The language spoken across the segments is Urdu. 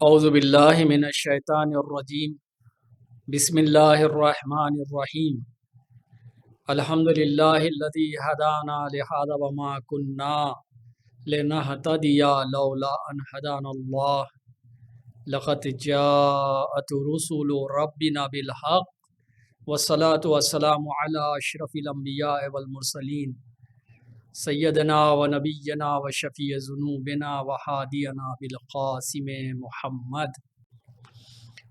اعوذ باللہ من الشیطان الرجیم بسم اللہ الرحمن الرحیم الحمد للہ الذی ہدانا لہذا وما کننا لنہتدی لولا ان ہدانا اللہ لقد جاءت رسل ربنا بالحق والصلاة والسلام علی اشرف الانبیاء والمرسلین سیدنا و نبینا و شفیع ذنوبنا و ہادینا بالقاسم محمد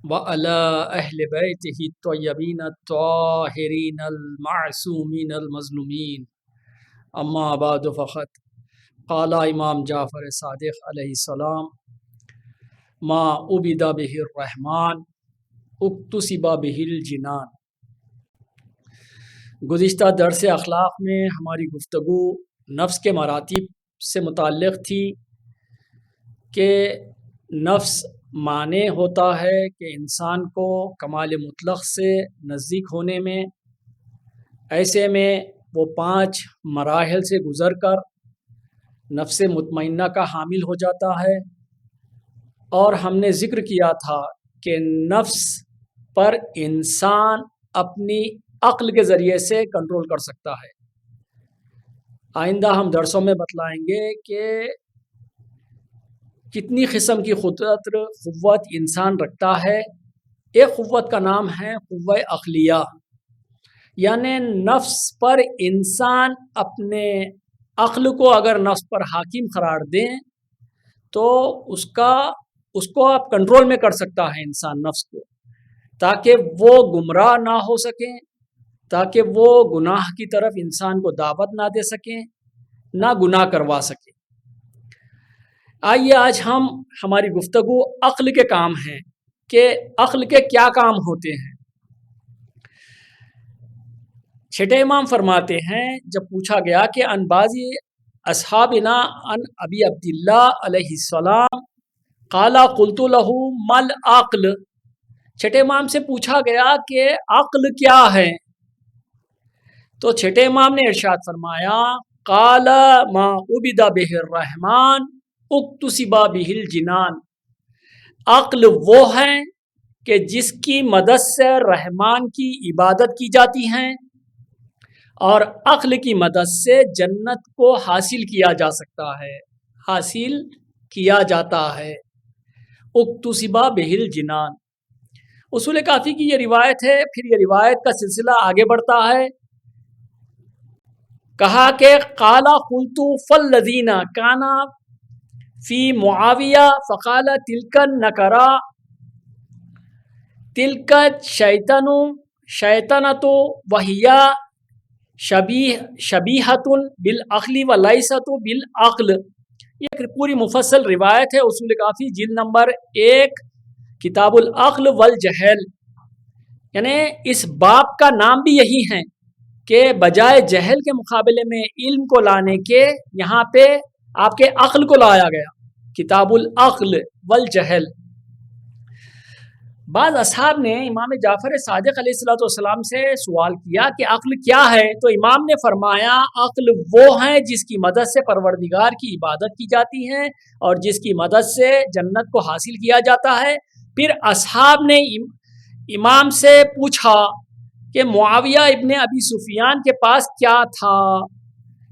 وعلی اہل بیتہ الطیبین الطاہرین المعصومین المظلومین اما بعد فقط قال امام جعفر صادق علیہ السلام ما عبد بہ الرحمن اکتسب بہ الجنان۔ گزشتہ درس اخلاق میں ہماری گفتگو نفس کے مراتب سے متعلق تھی کہ نفس معنی ہوتا ہے کہ انسان کو کمال مطلق سے نزدیک ہونے میں، ایسے میں وہ 5 مراحل سے گزر کر نفس مطمئنہ کا حامل ہو جاتا ہے۔ اور ہم نے ذکر کیا تھا کہ نفس پر انسان اپنی عقل کے ذریعے سے کنٹرول کر سکتا ہے۔ آئندہ ہم درسوں میں بتلائیں گے کہ کتنی قسم کی قوت انسان رکھتا ہے۔ ایک قوت کا نام ہے قوہ عقلیہ، یعنی نفس پر انسان اپنے عقل کو اگر نفس پر حاکم قرار دیں تو اس کو آپ کنٹرول میں کر سکتا ہے انسان نفس کو، تاکہ وہ گمراہ نہ ہو سکیں، تاکہ وہ گناہ کی طرف انسان کو دعوت نہ دے سکیں، نہ گناہ کروا سکیں۔ آئیے آج ہماری گفتگو عقل کے کام ہیں کہ عقل کے کیا کام ہوتے ہیں۔ چھٹے امام فرماتے ہیں، جب پوچھا گیا کہ ان بعضی اصحابنا ان ابی عبداللہ علیہ السلام قال قلت له مل عقل، چھٹے امام سے پوچھا گیا کہ عقل کیا ہے، تو چھٹے امام نے ارشاد فرمایا قال ما عبد بہ الرحمن اکتسب بہ الجنان، عقل وہ ہے کہ جس کی مدد سے رحمان کی عبادت کی جاتی ہے اور عقل کی مدد سے جنت کو حاصل کیا جا سکتا ہے، حاصل کیا جاتا ہے۔ اکتسب بہ الجنان، اصول کافی کی یہ روایت ہے۔ پھر یہ روایت کا سلسلہ آگے بڑھتا ہے، کہا کہ قال قلت فالذین کانا فی معاویہ فقال تلک النکرا تلک شیطنۃ وہی شبیہۃ بالعقل ولیست بالعقل۔ یہ پوری مفصل روایت ہے، اصول کافی جلد نمبر 1 کتاب العقل والجہل، یعنی اس باب کا نام بھی یہی ہے کہ بجائے جہل کے مقابلے میں علم کو لانے کے یہاں پہ آپ کے عقل کو لایا گیا، کتاب العقل والجہل۔ بعض اصحاب نے امام جعفر صادق علیہ السلام سے سوال کیا کہ عقل کیا ہے، تو امام نے فرمایا عقل وہ ہے جس کی مدد سے پروردگار کی عبادت کی جاتی ہے اور جس کی مدد سے جنت کو حاصل کیا جاتا ہے۔ پھر اصحاب نے امام سے پوچھا کہ معاویہ ابن ابی سفیان کے پاس کیا تھا،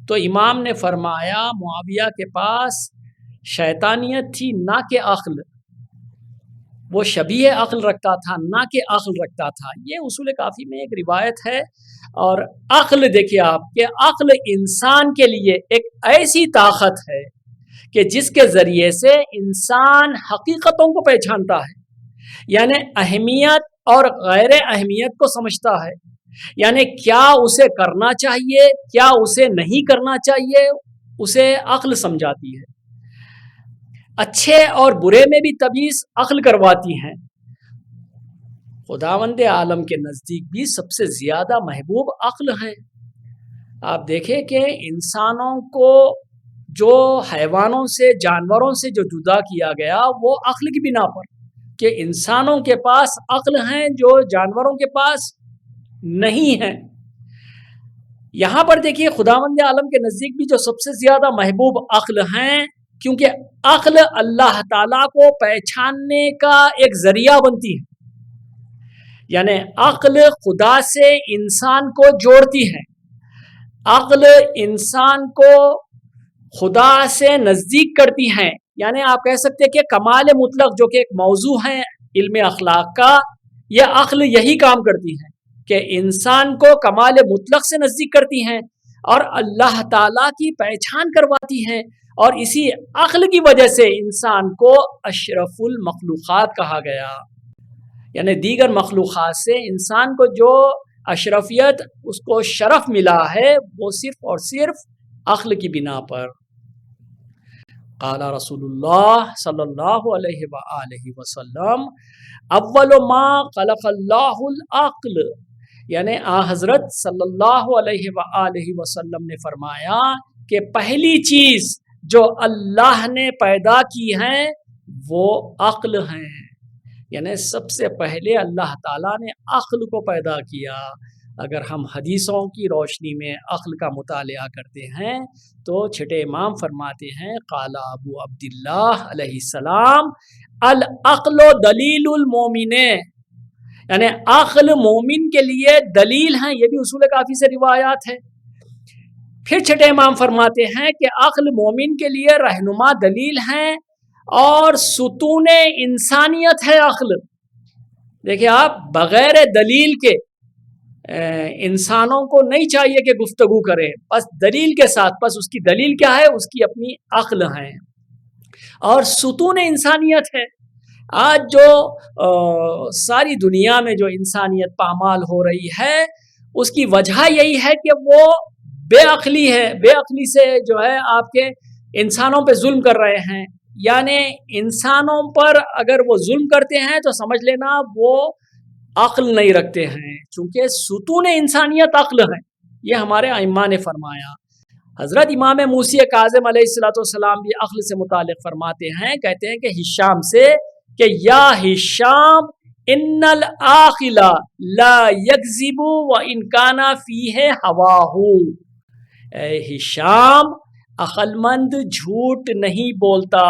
تو امام نے فرمایا معاویہ کے پاس شیطانیت تھی نہ کہ عقل، وہ شبیہ عقل رکھتا تھا نہ کہ عقل رکھتا تھا۔ یہ اصول کافی میں ایک روایت ہے۔ اور عقل دیکھیے آپ کہ عقل انسان کے لیے ایک ایسی طاقت ہے کہ جس کے ذریعے سے انسان حقیقتوں کو پہچانتا ہے، یعنی اہمیت اور غیر اہمیت کو سمجھتا ہے، یعنی کیا اسے کرنا چاہیے کیا اسے نہیں کرنا چاہیے، اسے عقل سمجھاتی ہے۔ اچھے اور برے میں بھی تمیز عقل کرواتی ہیں۔ خداوند عالم کے نزدیک بھی سب سے زیادہ محبوب عقل ہے۔ آپ دیکھیں کہ انسانوں کو جو حیوانوں سے جانوروں سے جو جدا کیا گیا وہ عقل کی بنا پر، کہ انسانوں کے پاس عقل ہیں جو جانوروں کے پاس نہیں ہیں۔ یہاں پر دیکھیے خداوند عالم کے نزدیک بھی جو سب سے زیادہ محبوب عقل ہیں کیونکہ عقل اللہ تعالیٰ کو پہچاننے کا ایک ذریعہ بنتی ہے، یعنی عقل خدا سے انسان کو جوڑتی ہے، عقل انسان کو خدا سے نزدیک کرتی ہے۔ یعنی آپ کہہ سکتے کہ کمال مطلق جو کہ ایک موضوع ہے علم اخلاق کا، یہ عقل یہی کام کرتی ہے کہ انسان کو کمال مطلق سے نزدیک کرتی ہیں اور اللہ تعالیٰ کی پہچان کرواتی ہیں، اور اسی عقل کی وجہ سے انسان کو اشرف المخلوقات کہا گیا، یعنی دیگر مخلوقات سے انسان کو جو اشرفیت اس کو شرف ملا ہے وہ صرف اور صرف عقل کی بنا پر۔ قال رسول اللہ صلی اللہ علیہ وآلہ وسلم اول ما خلق اللہ العقل، یعنی حضرت صلی اللہ علیہ وآلہ وسلم نے فرمایا کہ پہلی چیز جو اللہ نے پیدا کی ہے وہ عقل ہیں، یعنی سب سے پہلے اللہ تعالیٰ نے عقل کو پیدا کیا۔ اگر ہم حدیثوں کی روشنی میں عقل کا مطالعہ کرتے ہیں تو چھٹے امام فرماتے ہیں قال ابو عبداللہ علیہ السلام العقل دلیل المومن، یعنی عقل مومن کے لیے دلیل ہیں، یہ بھی اصول کافی سے روایات ہے۔ پھر چھٹے امام فرماتے ہیں کہ عقل مومن کے لیے رہنما دلیل ہیں اور ستون انسانیت ہے عقل۔ دیکھیں آپ، بغیر دلیل کے انسانوں کو نہیں چاہیے کہ گفتگو کریں، بس دلیل کے ساتھ، بس اس کی دلیل کیا ہے؟ اس کی اپنی عقل ہے اور ستون انسانیت ہے۔ آج جو ساری دنیا میں جو انسانیت پامال ہو رہی ہے اس کی وجہ یہی ہے کہ وہ بے عقلی ہے، بے عقلی سے جو ہے آپ کے انسانوں پہ ظلم کر رہے ہیں، یعنی انسانوں پر اگر وہ ظلم کرتے ہیں تو سمجھ لینا وہ عقل نہیں رکھتے ہیں، چونکہ ستون انسانیت عقل ہے، یہ ہمارے ائمہ نے فرمایا۔ حضرت امام موسی کاظم علیہ السلام بھی عقل سے متعلق فرماتے ہیں، کہتے ہیں کہ ہشام سے کہ یا ہشام ان العاقل لا یکذب وان کان فیہ ہواہ، اے ہشام عقل مند جھوٹ نہیں بولتا،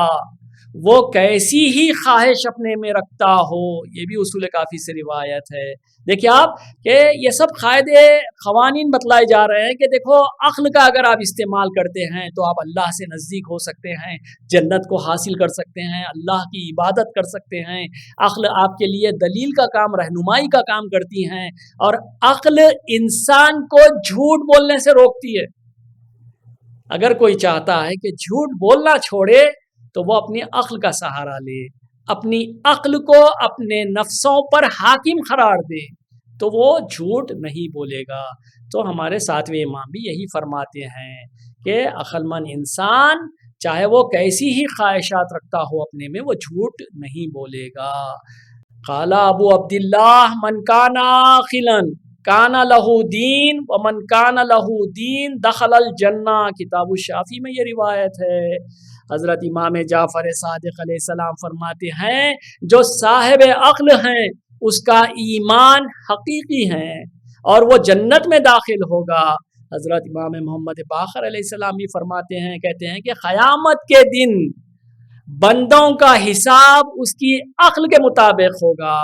وہ کیسی ہی خواہش اپنے میں رکھتا ہو، یہ بھی اصول کافی سے روایت ہے۔ دیکھیں آپ کہ یہ سب قاعدے قوانین بتلائے جا رہے ہیں کہ دیکھو عقل کا اگر آپ استعمال کرتے ہیں تو آپ اللہ سے نزدیک ہو سکتے ہیں، جنت کو حاصل کر سکتے ہیں، اللہ کی عبادت کر سکتے ہیں۔ عقل آپ کے لیے دلیل کا کام، رہنمائی کا کام کرتی ہیں، اور عقل انسان کو جھوٹ بولنے سے روکتی ہے۔ اگر کوئی چاہتا ہے کہ جھوٹ بولنا چھوڑے تو وہ اپنی عقل کا سہارا لے، اپنی عقل کو اپنے نفسوں پر حاکم قرار دے تو وہ جھوٹ نہیں بولے گا۔ تو ہمارے ساتویں امام بھی یہی فرماتے ہیں کہ عقل مند انسان چاہے وہ کیسی ہی خواہشات رکھتا ہو اپنے میں، وہ جھوٹ نہیں بولے گا۔ قال ابو عبداللہ من کان عاقلا کان لہ دین ومن کان لہ دین دخل الجنہ، کتاب الشافی میں یہ روایت ہے۔ حضرت امام جعفر صادق علیہ السلام فرماتے ہیں جو صاحب عقل ہیں اس کا ایمان حقیقی ہے اور وہ جنت میں داخل ہوگا۔ حضرت امام محمد باقر علیہ السلام بھی فرماتے ہیں، کہتے ہیں کہ قیامت کے دن بندوں کا حساب اس کی عقل کے مطابق ہوگا۔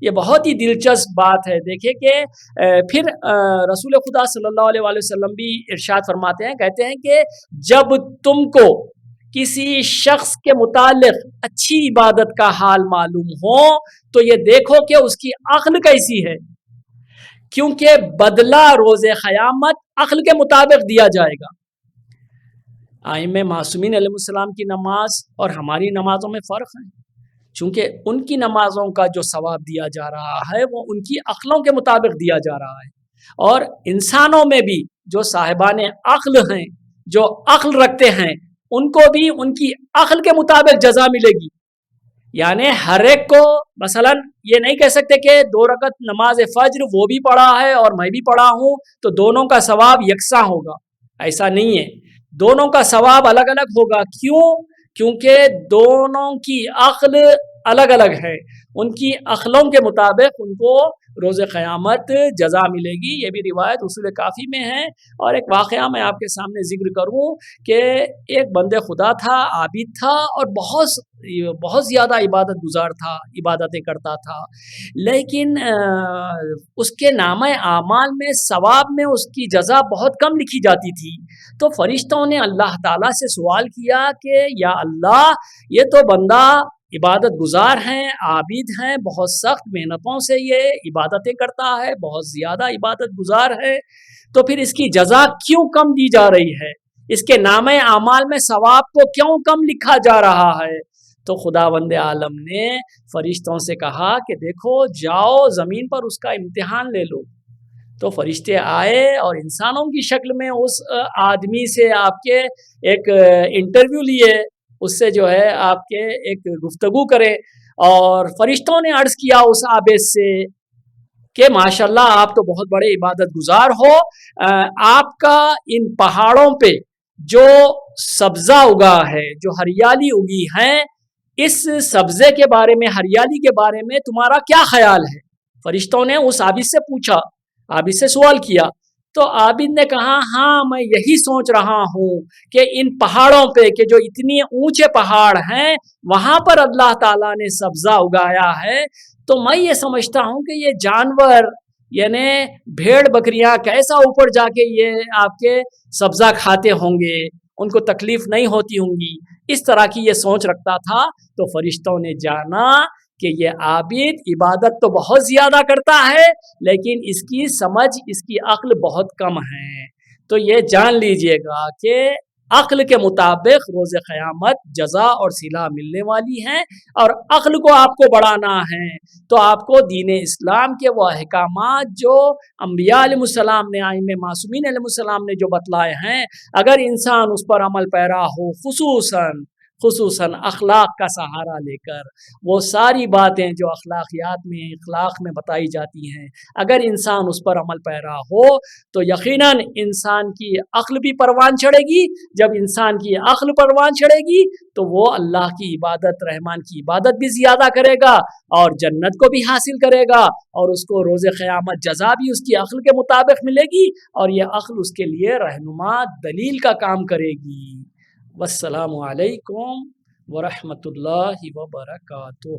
یہ بہت ہی دلچسپ بات ہے۔ دیکھیں کہ پھر رسول خدا صلی اللہ علیہ وسلم بھی ارشاد فرماتے ہیں، کہتے ہیں کہ جب تم کو کسی شخص کے متعلق اچھی عبادت کا حال معلوم ہو تو یہ دیکھو کہ اس کی عقل کیسی ہے، کیونکہ بدلہ روز قیامت عقل کے مطابق دیا جائے گا۔ ائمہ معصومین علیہ السلام کی نماز اور ہماری نمازوں میں فرق ہے، چونکہ ان کی نمازوں کا جو ثواب دیا جا رہا ہے وہ ان کی عقلوں کے مطابق دیا جا رہا ہے، اور انسانوں میں بھی جو صاحبان عقل ہیں، جو عقل رکھتے ہیں، ان کو بھی ان کی عقل کے مطابق جزا ملے گی۔ یعنی ہر ایک کو مثلا یہ نہیں کہہ سکتے کہ 2 رکعت نماز فجر وہ بھی پڑھا ہے اور میں بھی پڑھا ہوں تو دونوں کا ثواب یکساں ہوگا، ایسا نہیں ہے، دونوں کا ثواب الگ الگ ہوگا۔ کیوں؟ کیونکہ دونوں کی عقل الگ الگ ہے، ان کی عقلوں کے مطابق ان کو روز قیامت جزا ملے گی. یہ بھی روایت اصول کافی میں ہے. اور ایک واقعہ میں آپ کے سامنے ذکر کروں کہ ایک بندے خدا تھا، عابد تھا اور بہت زیادہ عبادت گزار تھا، عبادتیں کرتا تھا، لیکن اس کے نامہ اعمال میں ثواب میں اس کی جزا بہت کم لکھی جاتی تھی. تو فرشتوں نے اللہ تعالیٰ سے سوال کیا کہ یا اللہ، یہ تو بندہ عبادت گزار ہیں، عابد ہیں، بہت سخت محنتوں سے یہ عبادتیں کرتا ہے، بہت زیادہ عبادت گزار ہے، تو پھر اس کی جزا کیوں کم دی جا رہی ہے؟ اس کے نامہ اعمال میں ثواب کو کیوں کم لکھا جا رہا ہے؟ تو خداوند عالم نے فرشتوں سے کہا کہ دیکھو، جاؤ زمین پر اس کا امتحان لے لو. تو فرشتے آئے اور انسانوں کی شکل میں اس آدمی سے آپ کے ایک انٹرویو لیے، اس سے جو ہے آپ کے ایک گفتگو کرے. اور فرشتوں نے عرض کیا اس عابد سے کہ ماشاءاللہ آپ تو بہت بڑے عبادت گزار ہو، آپ کا ان پہاڑوں پہ جو سبزہ اگا ہے، جو ہریالی اگی ہے، اس سبزے کے بارے میں، ہریالی کے بارے میں تمہارا کیا خیال ہے؟ فرشتوں نے اس عابد سے پوچھا، عابد سے سوال کیا. تو عابد نے کہا ہاں، میں یہی سوچ رہا ہوں کہ ان پہاڑوں پہ کہ جو اتنی اونچے پہاڑ ہیں وہاں پر اللہ تعالیٰ نے سبزہ اگایا ہے، تو میں یہ سمجھتا ہوں کہ یہ جانور یعنی بھیڑ بکریاں کیسا اوپر جا کے یہ آپ کے سبزہ کھاتے ہوں گے، ان کو تکلیف نہیں ہوتی ہوں گی. اس طرح کی یہ سوچ رکھتا تھا. تو فرشتوں نے جانا کہ یہ عابد عبادت تو بہت زیادہ کرتا ہے، لیکن اس کی سمجھ، اس کی عقل بہت کم ہے. تو یہ جان لیجئے گا کہ عقل کے مطابق روز قیامت جزا اور صلہ ملنے والی ہیں. اور عقل کو آپ کو بڑھانا ہے تو آپ کو دین اسلام کے وہ احکامات جو انبیاء علیہ السلام نے، ائمہ معصومین علیہ السلام نے جو بتلائے ہیں، اگر انسان اس پر عمل پیرا ہو، خصوصاً اخلاق کا سہارا لے کر، وہ ساری باتیں جو اخلاقیات میں، اخلاق میں بتائی جاتی ہیں، اگر انسان اس پر عمل پیرا ہو تو یقیناً انسان کی عقل بھی پروان چڑھے گی. جب انسان کی عقل پروان چڑھے گی تو وہ اللہ کی عبادت، رحمان کی عبادت بھی زیادہ کرے گا اور جنت کو بھی حاصل کرے گا، اور اس کو روز قیامت جزا بھی اس کی عقل کے مطابق ملے گی، اور یہ عقل اس کے لیے رہنما، دلیل کا کام کرے گی. والسلام علیکم ورحمۃ اللہ وبرکاتہ.